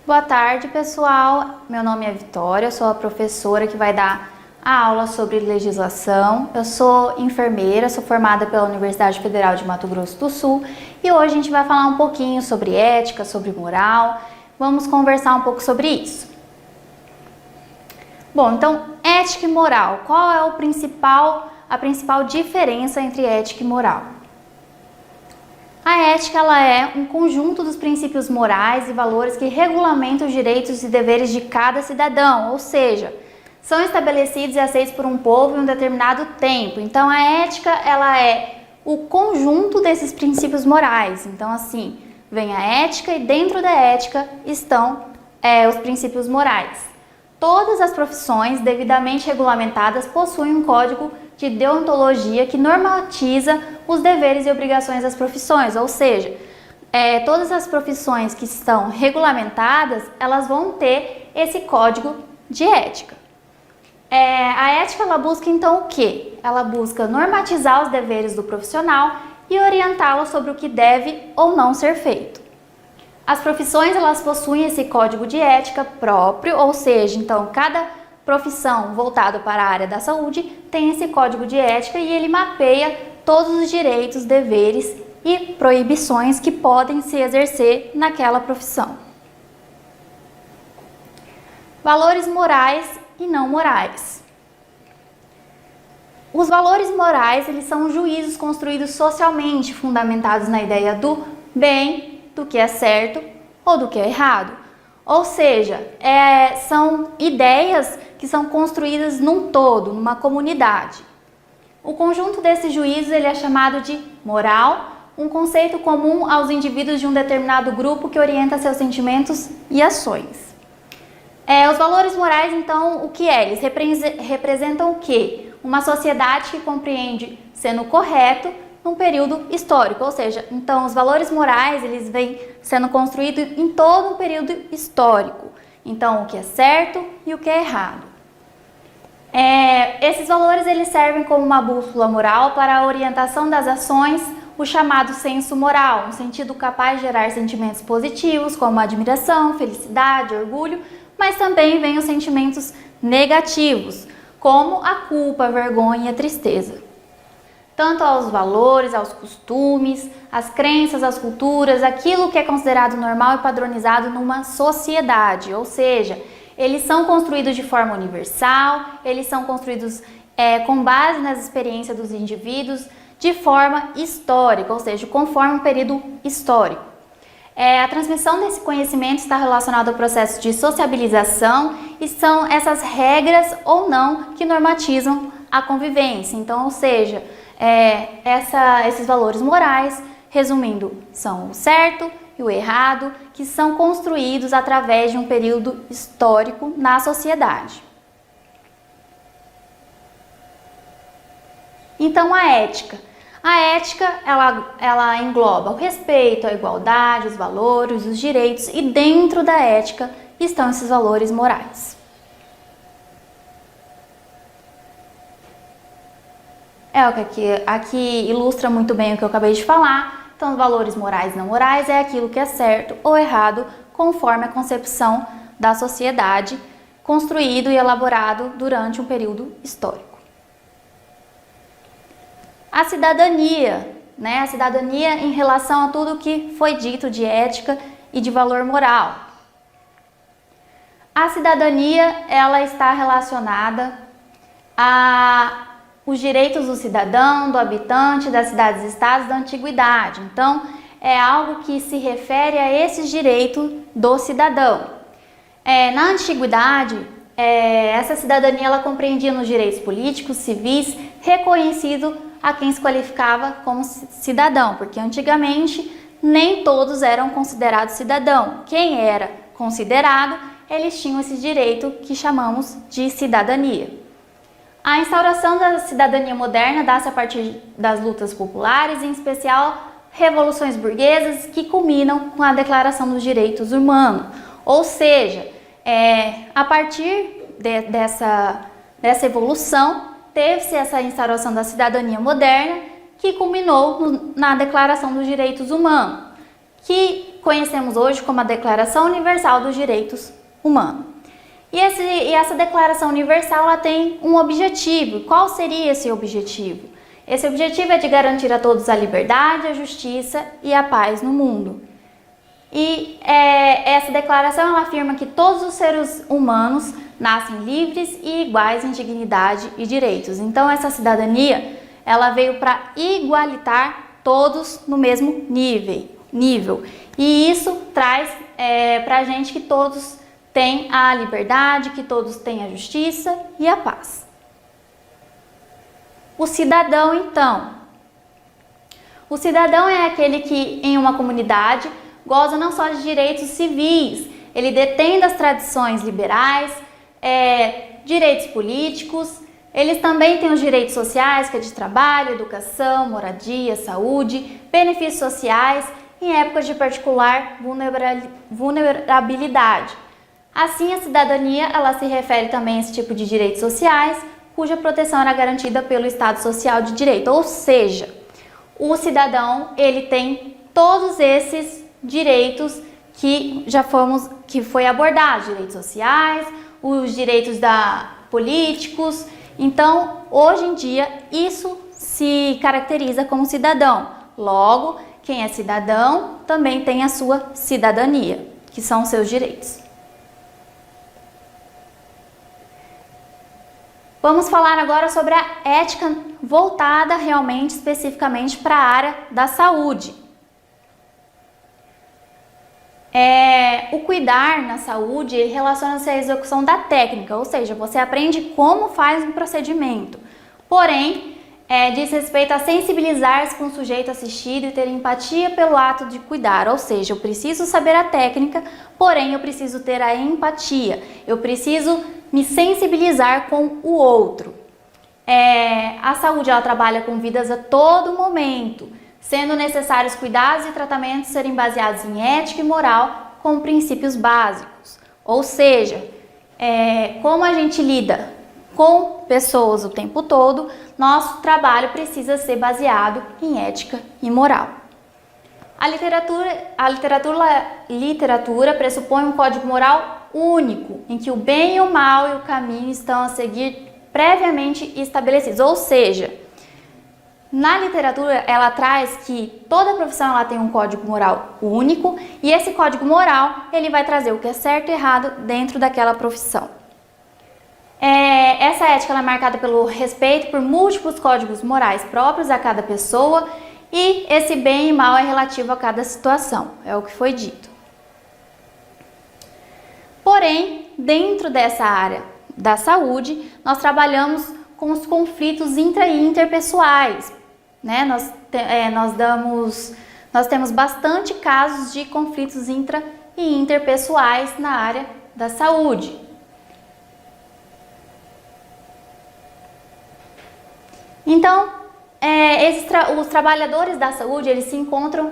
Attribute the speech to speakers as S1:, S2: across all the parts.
S1: Boa tarde, pessoal. Meu nome é Vitória, eu sou a professora que vai dar a aula sobre legislação. Eu sou enfermeira, sou formada pela Universidade Federal de Mato Grosso do Sul e hoje a gente vai falar um pouquinho sobre ética, sobre moral. Vamos conversar um pouco sobre isso. Bom, então, ética e moral. Qual é a principal diferença entre ética e moral? A ética ela é um conjunto dos princípios morais e valores que regulamentam os direitos e deveres de cada cidadão, ou seja, são estabelecidos e aceitos por um povo em um determinado tempo. Então, a ética ela é o conjunto desses princípios morais. Então, assim, vem a ética e dentro da ética estão os princípios morais. Todas as profissões devidamente regulamentadas possuem um código de deontologia que normatiza os deveres e obrigações das profissões, ou seja, todas as profissões que estão regulamentadas, elas vão ter esse código de ética. A ética ela busca então o quê? Ela busca normatizar os deveres do profissional e orientá-lo sobre o que deve ou não ser feito. As profissões elas possuem esse código de ética próprio, ou seja, então cada profissão voltada para a área da saúde tem esse código de ética e ele mapeia todos os direitos, deveres e proibições que podem se exercer naquela profissão. Valores morais e não morais. Os valores morais eles são juízos construídos socialmente, fundamentados na ideia do bem, do que é certo ou do que é errado. Ou seja, são ideias que são construídas num todo, numa comunidade. O conjunto desses juízos ele é chamado de moral, um conceito comum aos indivíduos de um determinado grupo que orienta seus sentimentos e ações. Os valores morais, então, o que é? Eles representam o quê? Uma sociedade que compreende sendo correto num período histórico, ou seja, então os valores morais eles vêm sendo construídos em todo um período histórico. Então, o que é certo e o que é errado. Esses valores eles servem como uma bússola moral para a orientação das ações, o chamado senso moral, um sentido capaz de gerar sentimentos positivos como admiração, felicidade, orgulho, mas também vem os sentimentos negativos, como a culpa, a vergonha e a tristeza. Tanto aos valores, aos costumes, às crenças, às culturas, aquilo que é considerado normal e padronizado numa sociedade, ou seja, eles são construídos de forma universal, eles são construídos com base nas experiências dos indivíduos de forma histórica, ou seja, conforme um período histórico. A transmissão desse conhecimento está relacionada ao processo de sociabilização e são essas regras ou não que normatizam a convivência. Então, ou seja, esses valores morais, resumindo, são o certo e o errado, que são construídos através de um período histórico na sociedade. Então, a ética. A ética, ela engloba o respeito, a igualdade, os valores, os direitos e dentro da ética estão esses valores morais. O que aqui ilustra muito bem o que eu acabei de falar. Então, os valores morais e não morais é aquilo que é certo ou errado conforme a concepção da sociedade, construído e elaborado durante um período histórico. A cidadania, A cidadania em relação a tudo que foi dito de ética e de valor moral. A cidadania, ela está relacionada os direitos do cidadão, do habitante, das cidades e estados da antiguidade. Então, é algo que se refere a esses direitos do cidadão. Na antiguidade, essa cidadania ela compreendia nos direitos políticos, civis, reconhecido a quem se qualificava como cidadão, porque antigamente nem todos eram considerados cidadão. Quem era considerado, eles tinham esse direito que chamamos de cidadania. A instauração da cidadania moderna dá-se a partir das lutas populares, em especial revoluções burguesas que culminam com a Declaração dos Direitos Humanos. Ou seja, a partir dessa evolução, teve-se essa instauração da cidadania moderna que culminou na Declaração dos Direitos Humanos. que conhecemos hoje como a Declaração Universal dos Direitos Humanos. E essa Declaração Universal ela tem um objetivo. Qual seria esse objetivo? Esse objetivo é de garantir a todos a liberdade, a justiça e a paz no mundo. E essa declaração ela afirma que todos os seres humanos nascem livres e iguais em dignidade e direitos. Então essa cidadania ela veio para igualitar todos no mesmo nível. E isso traz para a gente que todos têm a liberdade, que todos têm a justiça e a paz. O cidadão, então. O cidadão é aquele que, em uma comunidade, goza não só de direitos civis, ele detém das tradições liberais, direitos políticos, eles também têm os direitos sociais, que é de trabalho, educação, moradia, saúde, benefícios sociais, em épocas de particular vulnerabilidade. Assim, a cidadania ela se refere também a esse tipo de direitos sociais, cuja proteção era garantida pelo Estado Social de Direito, ou seja, o cidadão ele tem todos esses direitos que foi abordado, direitos sociais, os direitos políticos. Então, hoje em dia, isso se caracteriza como cidadão. Logo, quem é cidadão também tem a sua cidadania, que são os seus direitos. Vamos falar agora sobre a ética voltada realmente, especificamente para a área da saúde. O cuidar na saúde relaciona-se à execução da técnica, ou seja, você aprende como faz um procedimento. Porém, diz respeito a sensibilizar-se com o sujeito assistido e ter empatia pelo ato de cuidar, ou seja, eu preciso saber a técnica, porém eu preciso ter a empatia, eu preciso me sensibilizar com o outro. A saúde ela trabalha com vidas a todo momento, sendo necessários cuidados e tratamentos serem baseados em ética e moral com princípios básicos. Ou seja, como a gente lida com pessoas o tempo todo, nosso trabalho precisa ser baseado em ética e moral. A literatura pressupõe um código moral único, em que o bem e o mal e o caminho estão a seguir previamente estabelecidos. Ou seja, na literatura ela traz que toda profissão ela tem um código moral único e esse código moral ele vai trazer o que é certo e errado dentro daquela profissão. Essa ética ela é marcada pelo respeito por múltiplos códigos morais próprios a cada pessoa e esse bem e mal é relativo a cada situação, é o que foi dito. Porém, dentro dessa área da saúde, nós trabalhamos com os conflitos intra e interpessoais, né? Nós temos bastante casos de conflitos intra e interpessoais na área da saúde. Então, os trabalhadores da saúde, eles se encontram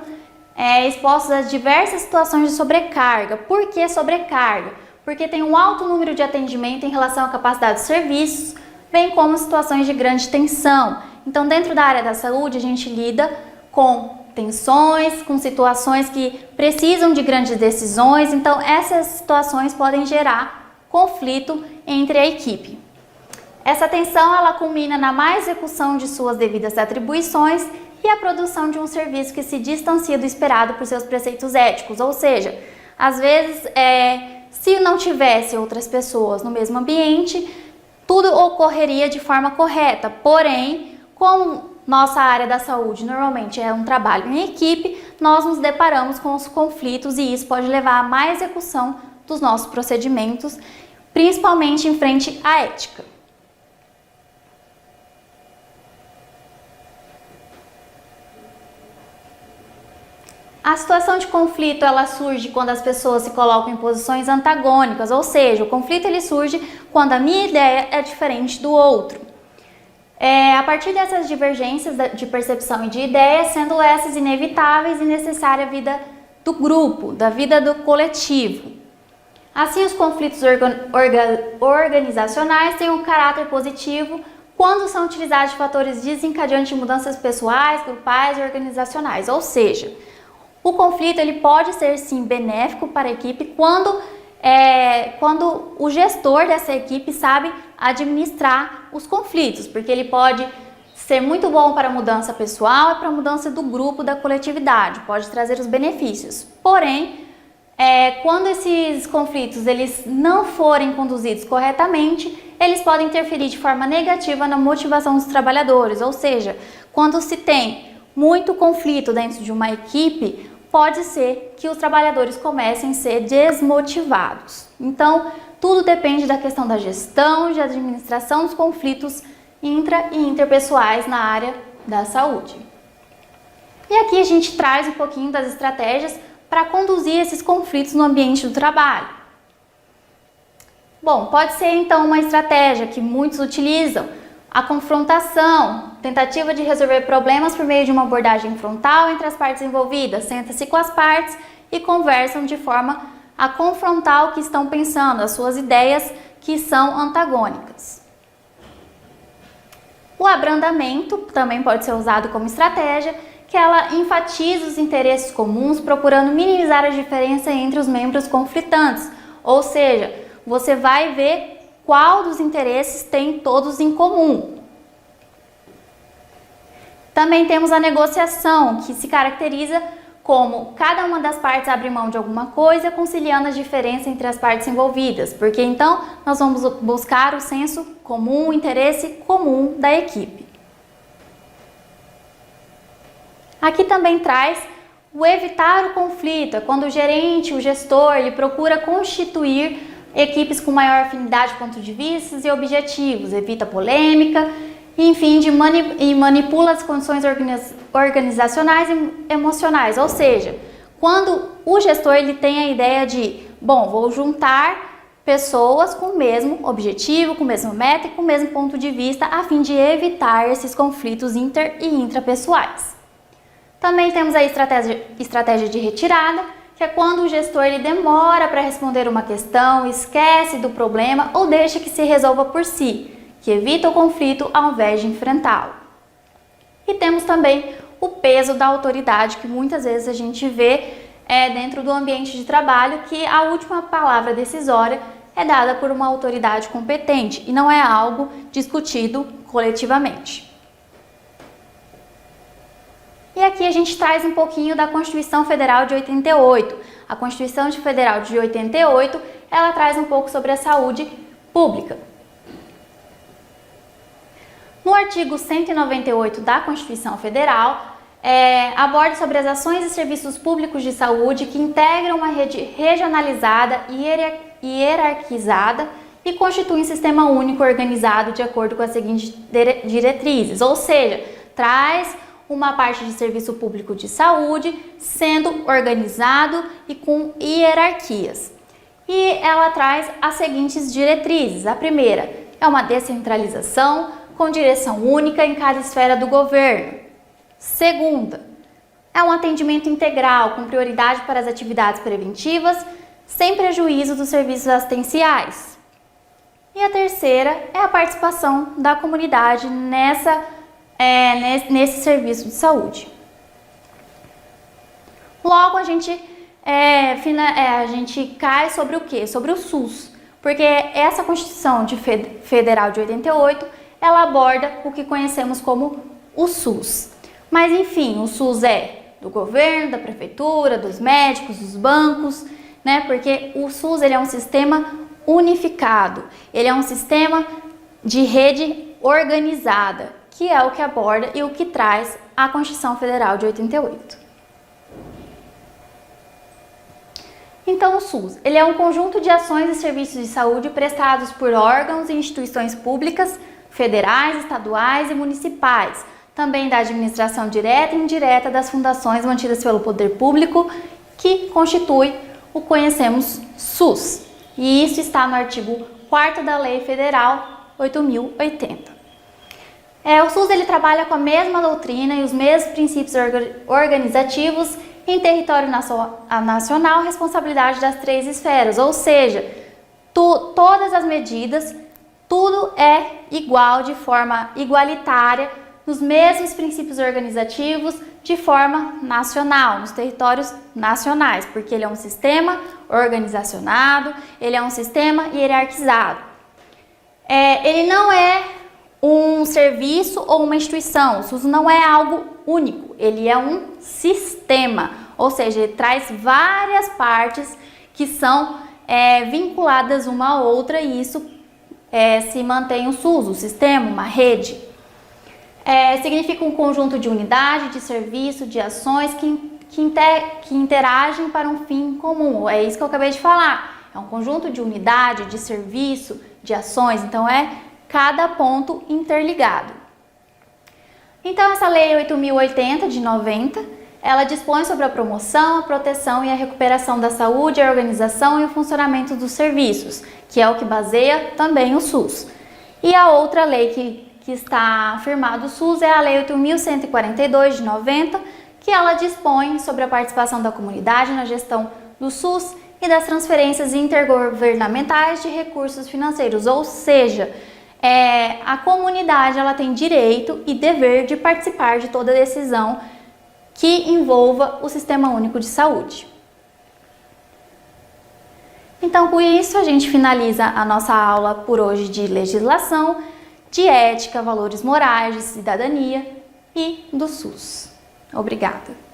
S1: expostos a diversas situações de sobrecarga. Por que sobrecarga? Porque tem um alto número de atendimento em relação à capacidade dos serviços, bem como situações de grande tensão. Então, dentro da área da saúde, a gente lida com tensões, com situações que precisam de grandes decisões. Então, essas situações podem gerar conflito entre a equipe. Essa tensão, ela culmina na má execução de suas devidas atribuições e a produção de um serviço que se distancia do esperado por seus preceitos éticos. Ou seja, às vezes, se não tivesse outras pessoas no mesmo ambiente, tudo ocorreria de forma correta. Porém, como nossa área da saúde normalmente é um trabalho em equipe, nós nos deparamos com os conflitos e isso pode levar a má execução dos nossos procedimentos, principalmente em frente à ética. A situação de conflito ela surge quando as pessoas se colocam em posições antagônicas, ou seja, o conflito ele surge quando a minha ideia é diferente do outro. A partir dessas divergências de percepção e de ideias, sendo essas inevitáveis e necessárias à vida do grupo, da vida do coletivo. Assim, os conflitos organizacionais têm um caráter positivo quando são utilizados de fatores desencadeantes de mudanças pessoais, grupais e organizacionais, ou seja, O conflito ele pode ser sim benéfico para a equipe quando o gestor dessa equipe sabe administrar os conflitos, porque ele pode ser muito bom para a mudança pessoal e para a mudança do grupo, da coletividade, pode trazer os benefícios. Porém, quando esses conflitos eles não forem conduzidos corretamente, eles podem interferir de forma negativa na motivação dos trabalhadores, ou seja, quando se tem muito conflito dentro de uma equipe, pode ser que os trabalhadores comecem a ser desmotivados. Então, tudo depende da questão da gestão, de administração dos conflitos intra- e interpessoais na área da saúde. E aqui a gente traz um pouquinho das estratégias para conduzir esses conflitos no ambiente do trabalho. Bom, pode ser então uma estratégia que muitos utilizam, a confrontação, tentativa de resolver problemas por meio de uma abordagem frontal entre as partes envolvidas. Senta-se com as partes e conversam de forma a confrontar o que estão pensando, as suas ideias que são antagônicas. O abrandamento também pode ser usado como estratégia, que ela enfatiza os interesses comuns, procurando minimizar a diferença entre os membros conflitantes. Ou seja, você vai ver qual dos interesses tem todos em comum. Também temos a negociação, que se caracteriza como cada uma das partes abre mão de alguma coisa, conciliando a diferença entre as partes envolvidas, porque então nós vamos buscar o senso comum, o interesse comum da equipe. Aqui também traz o evitar o conflito, é quando o gerente, o gestor, ele procura constituir equipes com maior afinidade de pontos de vista e objetivos, evita polêmica, enfim, e manipula as condições organizacionais e emocionais. Ou seja, quando o gestor ele tem a ideia de, bom, vou juntar pessoas com o mesmo objetivo, com o mesmo meta e com o mesmo ponto de vista, a fim de evitar esses conflitos inter e intrapessoais. Também temos a estratégia de retirada, que é quando o gestor ele demora para responder uma questão, esquece do problema ou deixa que se resolva por si, que evita o conflito ao invés de enfrentá-lo. E temos também o peso da autoridade, que muitas vezes a gente vê dentro do ambiente de trabalho, que a última palavra decisória é dada por uma autoridade competente e não é algo discutido coletivamente. E aqui a gente traz um pouquinho da Constituição Federal de 88. A Constituição Federal de 88, ela traz um pouco sobre a saúde pública. No artigo 198 da Constituição Federal, aborda sobre as ações e serviços públicos de saúde que integram uma rede regionalizada e hierarquizada e constituem um sistema único organizado de acordo com as seguintes diretrizes, ou seja, traz uma parte de serviço público de saúde sendo organizado e com hierarquias. E ela traz as seguintes diretrizes. A primeira é uma descentralização com direção única em cada esfera do governo. Segunda, é um atendimento integral com prioridade para as atividades preventivas, sem prejuízo dos serviços assistenciais. E a terceira é a participação da comunidade nesse serviço de saúde. Logo, a gente cai sobre o quê? Sobre o SUS, porque essa Constituição Federal de 88, ela aborda o que conhecemos como o SUS. Mas, enfim, o SUS é do governo, da prefeitura, dos médicos, dos bancos, né? Porque o SUS ele é um sistema unificado, ele é um sistema de rede organizada, que é o que aborda e o que traz a Constituição Federal de 88. Então, o SUS, ele é um conjunto de ações e serviços de saúde prestados por órgãos e instituições públicas, federais, estaduais e municipais, também da administração direta e indireta das fundações mantidas pelo poder público, que constitui o que conhecemos SUS. E isso está no artigo 4º da Lei Federal 8.080. O SUS ele trabalha com a mesma doutrina e os mesmos princípios organizativos em território nacional, responsabilidade das 3 esferas, ou seja, todas as medidas, tudo é igual, de forma igualitária, nos mesmos princípios organizativos, de forma nacional, nos territórios nacionais, porque ele é um sistema organizacionado, ele é um sistema hierarquizado. Ele não é um serviço ou uma instituição, o SUS não é algo único, ele é um sistema, ou seja, ele traz várias partes que são vinculadas uma à outra e isso se mantém o SUS, o sistema, uma rede. Significa um conjunto de unidade, de serviço, de ações que interagem para um fim comum. É isso que eu acabei de falar. É um conjunto de unidade, de serviço, de ações. Então, é cada ponto interligado. Então, essa Lei 8.080 de 90, ela dispõe sobre a promoção, a proteção e a recuperação da saúde, a organização e o funcionamento dos serviços, que é o que baseia também o SUS. E a outra lei que está firmado o SUS é a Lei 8.142 de 90, que ela dispõe sobre a participação da comunidade na gestão do SUS e das transferências intergovernamentais de recursos financeiros, ou seja, a comunidade ela tem direito e dever de participar de toda decisão que envolva o Sistema Único de Saúde. Então, com isso, a gente finaliza a nossa aula por hoje de legislação, de ética, valores morais, de cidadania e do SUS. Obrigada!